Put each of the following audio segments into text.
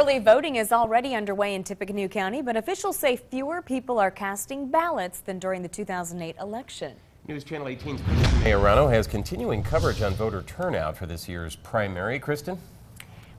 Early voting is already underway in Tippecanoe County, but officials say fewer people are casting ballots than during the 2008 election. News Channel 18's Kristen Majorano has continuing coverage on voter turnout for this year's primary. Kristen?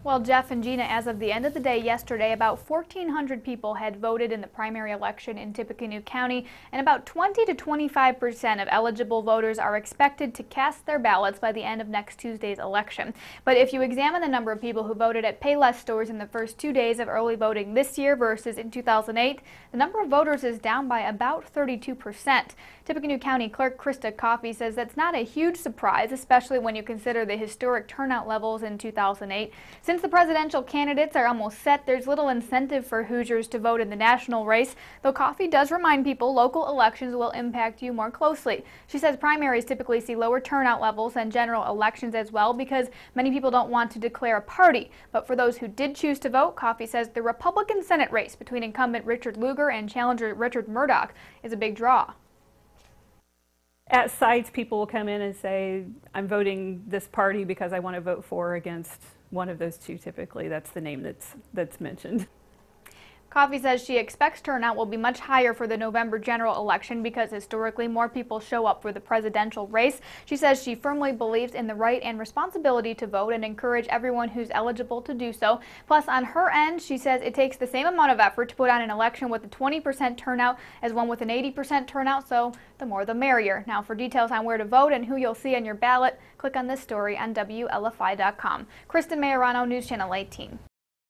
Well, Jeff and Gina, as of the end of the day yesterday, about 1,400 people had voted in the primary election in Tippecanoe County, and about 20 to 25% of eligible voters are expected to cast their ballots by the end of next Tuesday's election. But if you examine the number of people who voted at Payless stores in the first 2 days of early voting this year versus in 2008, the number of voters is down by about 32%. Tippecanoe County Clerk Krista Coffey says that's not a huge surprise, especially when you consider the historic turnout levels in 2008. Since the presidential candidates are almost set, there's little incentive for Hoosiers to vote in the national race, though Coffey does remind people local elections will impact you more closely. She says primaries typically see lower turnout levels than general elections as well because many people don't want to declare a party. But for those who did choose to vote, Coffey says the Republican Senate race between incumbent Richard Lugar and challenger Richard Murdoch is a big draw. At sites, people will come in and say, I'm voting this party because I want to vote for or against one of those two. Typically, that's the name that's mentioned. Coffey says she expects turnout will be much higher for the November general election because historically more people show up for the presidential race. She says she firmly believes in the right and responsibility to vote and encourage everyone who's eligible to do so. Plus, on her end, she says it takes the same amount of effort to put on an election with a 20% turnout as one with an 80% turnout, so the more the merrier. Now, for details on where to vote and who you'll see on your ballot, click on this story on WLFI.com. Kristen Majorano, News Channel 18.